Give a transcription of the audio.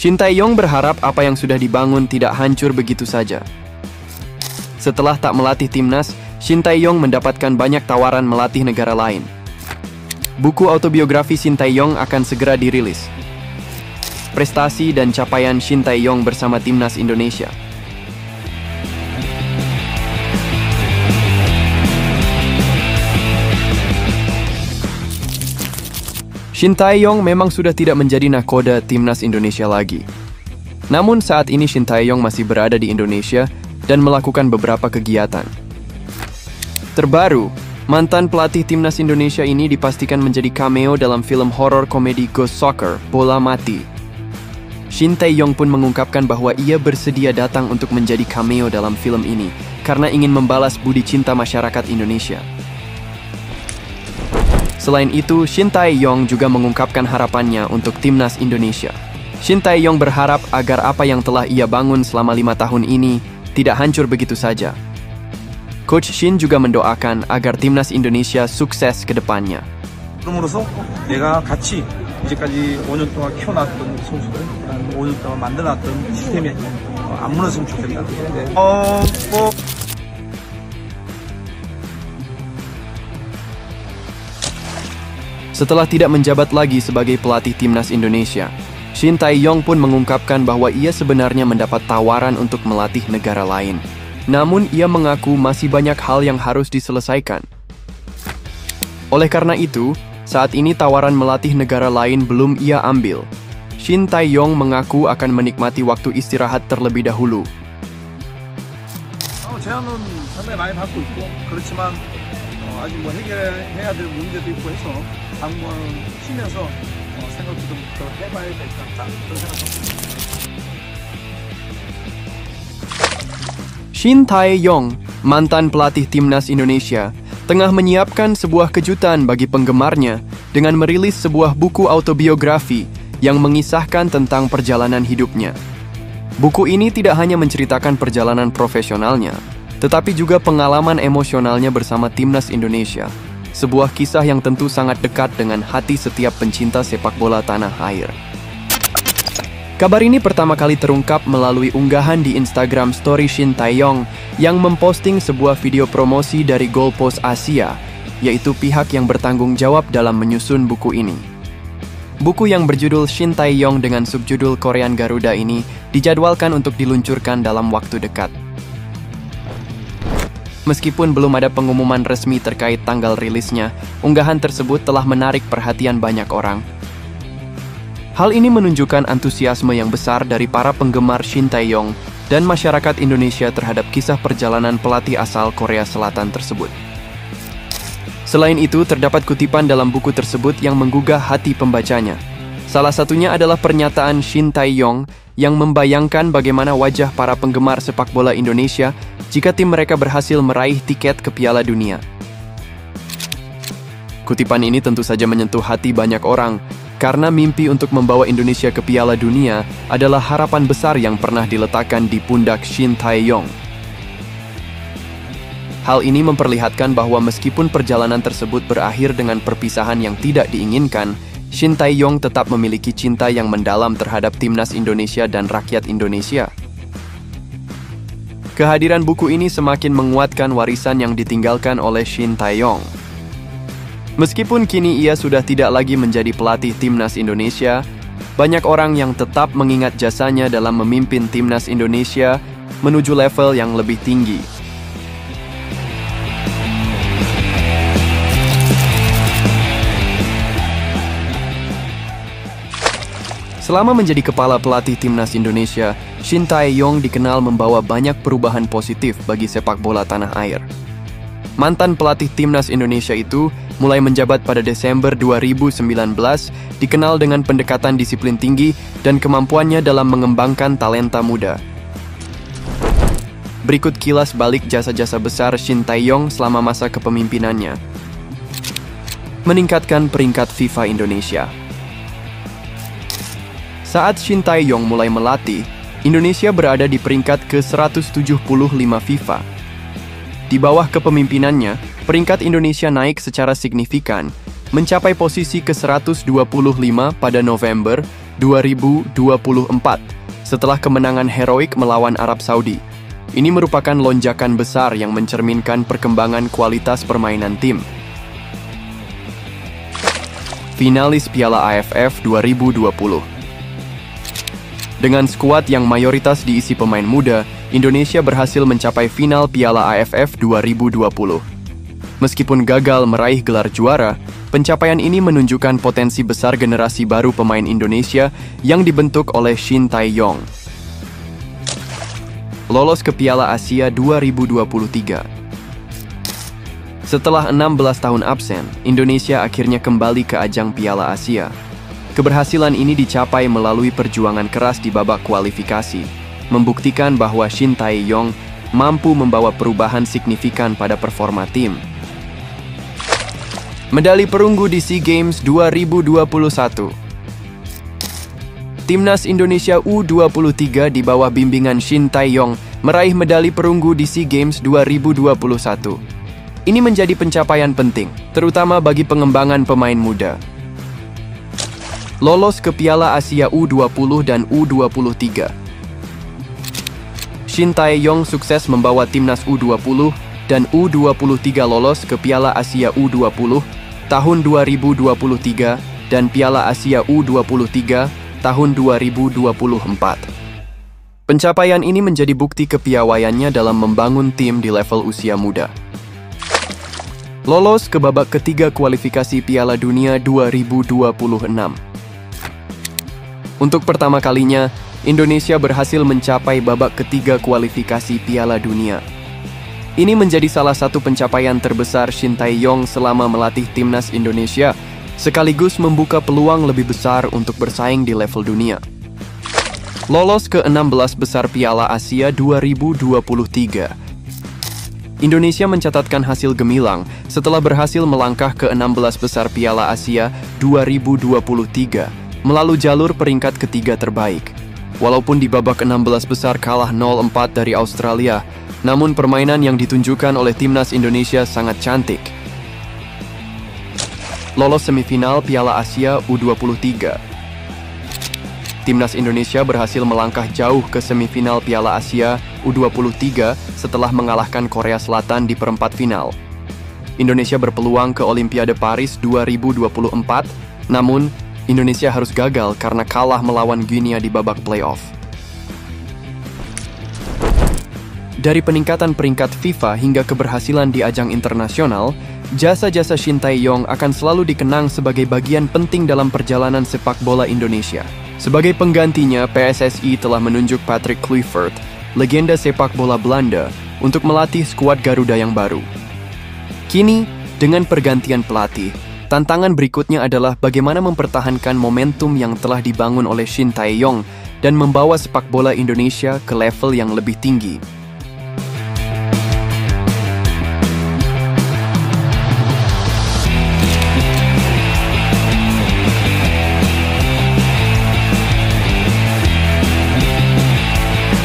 Shin Tae-yong berharap apa yang sudah dibangun tidak hancur begitu saja. Setelah tak melatih timnas, Shin Tae-yong mendapatkan banyak tawaran melatih negara lain. Buku autobiografi Shin Tae-yong akan segera dirilis. Prestasi dan capaian Shin Tae-yong bersama timnas Indonesia. Shin Tae-yong memang sudah tidak menjadi nahkoda timnas Indonesia lagi. Namun saat ini Shin Tae-yong masih berada di Indonesia dan melakukan beberapa kegiatan. Terbaru, mantan pelatih timnas Indonesia ini dipastikan menjadi cameo dalam film horor komedi Ghost Soccer, Bola Mati. Shin Tae-yong pun mengungkapkan bahwa ia bersedia datang untuk menjadi cameo dalam film ini karena ingin membalas budi cinta masyarakat Indonesia. Selain itu, Shin Tae-yong juga mengungkapkan harapannya untuk timnas Indonesia. Shin Tae-yong berharap agar apa yang telah ia bangun selama 5 tahun ini tidak hancur begitu saja. Coach Shin juga mendoakan agar timnas Indonesia sukses ke depannya. 그럼으로써 내가 같이 이제까지 5년 동안 키워놨던 선수들, 5년 동안 만들어놨던 시스템이 안 무너졌으면 좋겠다. Setelah tidak menjabat lagi sebagai pelatih timnas Indonesia, Shin Tae-yong pun mengungkapkan bahwa ia sebenarnya mendapat tawaran untuk melatih negara lain. Namun ia mengaku masih banyak hal yang harus diselesaikan. Oleh karena itu, saat ini tawaran melatih negara lain belum ia ambil. Shin Tae-yong mengaku akan menikmati waktu istirahat terlebih dahulu. 제안은 상당히 많이 받고 있고 그렇지만 아직 뭐 해결해야 될 문제도 있고 해서 당분간 쉬면서 생각도 좀 더 해봐야 될 것 같다 그런 생각합니다. Shin Tae-yong, mantan pelatih timnas Indonesia, tengah menyiapkan sebuah kejutan bagi penggemarnya dengan merilis sebuah buku autobiografi yang mengisahkan tentang perjalanan hidupnya. Buku ini tidak hanya menceritakan perjalanan profesionalnya, tetapi juga pengalaman emosionalnya bersama timnas Indonesia. Sebuah kisah yang tentu sangat dekat dengan hati setiap pencinta sepak bola tanah air. Kabar ini pertama kali terungkap melalui unggahan di Instagram Story Shin Tae-yong yang memposting sebuah video promosi dari Goalpost Asia, yaitu pihak yang bertanggung jawab dalam menyusun buku ini. Buku yang berjudul Shin Tae-yong dengan subjudul Korean Garuda ini dijadwalkan untuk diluncurkan dalam waktu dekat. Meskipun belum ada pengumuman resmi terkait tanggal rilisnya, unggahan tersebut telah menarik perhatian banyak orang. Hal ini menunjukkan antusiasme yang besar dari para penggemar Shin Tae-yong dan masyarakat Indonesia terhadap kisah perjalanan pelatih asal Korea Selatan tersebut. Selain itu, terdapat kutipan dalam buku tersebut yang menggugah hati pembacanya. Salah satunya adalah pernyataan Shin Tae-yong yang membayangkan bagaimana wajah para penggemar sepak bola Indonesia jika tim mereka berhasil meraih tiket ke Piala Dunia. Kutipan ini tentu saja menyentuh hati banyak orang, karena mimpi untuk membawa Indonesia ke Piala Dunia adalah harapan besar yang pernah diletakkan di pundak Shin Tae-yong. Hal ini memperlihatkan bahwa meskipun perjalanan tersebut berakhir dengan perpisahan yang tidak diinginkan, Shin Tae-yong tetap memiliki cinta yang mendalam terhadap timnas Indonesia dan rakyat Indonesia. Kehadiran buku ini semakin menguatkan warisan yang ditinggalkan oleh Shin Tae-yong. Meskipun kini ia sudah tidak lagi menjadi pelatih timnas Indonesia, banyak orang yang tetap mengingat jasanya dalam memimpin timnas Indonesia menuju level yang lebih tinggi. Selama menjadi kepala pelatih timnas Indonesia, Shin Tae-yong dikenal membawa banyak perubahan positif bagi sepak bola tanah air. Mantan pelatih timnas Indonesia itu mulai menjabat pada Desember 2019, dikenal dengan pendekatan disiplin tinggi dan kemampuannya dalam mengembangkan talenta muda. Berikut kilas balik jasa-jasa besar Shin Tae-yong selama masa kepemimpinannya. Meningkatkan peringkat FIFA Indonesia. Saat Shin Tae-yong mulai melatih, Indonesia berada di peringkat ke-175 FIFA. Di bawah kepemimpinannya, peringkat Indonesia naik secara signifikan, mencapai posisi ke-125 pada November 2024 setelah kemenangan heroik melawan Arab Saudi. Ini merupakan lonjakan besar yang mencerminkan perkembangan kualitas permainan tim. Finalis Piala AFF 2020. Dengan skuad yang mayoritas diisi pemain muda, Indonesia berhasil mencapai final Piala AFF 2020. Meskipun gagal meraih gelar juara, pencapaian ini menunjukkan potensi besar generasi baru pemain Indonesia yang dibentuk oleh Shin Tae-yong. Lolos ke Piala Asia 2023. Setelah 16 tahun absen, Indonesia akhirnya kembali ke ajang Piala Asia. Keberhasilan ini dicapai melalui perjuangan keras di babak kualifikasi, membuktikan bahwa Shin Tae-yong mampu membawa perubahan signifikan pada performa tim. Medali perunggu di SEA Games 2021. Timnas Indonesia U23 di bawah bimbingan Shin Tae-yong meraih medali perunggu di SEA Games 2021. Ini menjadi pencapaian penting, terutama bagi pengembangan pemain muda. Lolos ke Piala Asia U20 dan U23. Shin Tae-yong sukses membawa timnas U20 dan U23 lolos ke Piala Asia U20 tahun 2023 dan Piala Asia U23 tahun 2024. Pencapaian ini menjadi bukti kepiawaiannya dalam membangun tim di level usia muda. Lolos ke babak ketiga kualifikasi Piala Dunia 2026. Untuk pertama kalinya, Indonesia berhasil mencapai babak ketiga kualifikasi Piala Dunia. Ini menjadi salah satu pencapaian terbesar Shin Tae-yong selama melatih timnas Indonesia, sekaligus membuka peluang lebih besar untuk bersaing di level dunia. Lolos ke 16 besar Piala Asia 2023. Indonesia mencatatkan hasil gemilang setelah berhasil melangkah ke 16 besar Piala Asia 2023 melalui jalur peringkat ketiga terbaik. Walaupun di babak 16 besar kalah 0-4 dari Australia, namun permainan yang ditunjukkan oleh timnas Indonesia sangat cantik. Lolos semifinal Piala Asia U23. Timnas Indonesia berhasil melangkah jauh ke semifinal Piala Asia U23 setelah mengalahkan Korea Selatan di perempat final. Indonesia berpeluang ke Olimpiade Paris 2024, namun Indonesia harus gagal karena kalah melawan Guinea di babak playoff. Dari peningkatan peringkat FIFA hingga keberhasilan di ajang internasional, jasa-jasa Shin Tae-yong akan selalu dikenang sebagai bagian penting dalam perjalanan sepak bola Indonesia. Sebagai penggantinya, PSSI telah menunjuk Patrick Kluivert, legenda sepak bola Belanda, untuk melatih skuad Garuda yang baru. Kini, dengan pergantian pelatih, tantangan berikutnya adalah bagaimana mempertahankan momentum yang telah dibangun oleh Shin Tae-yong dan membawa sepak bola Indonesia ke level yang lebih tinggi.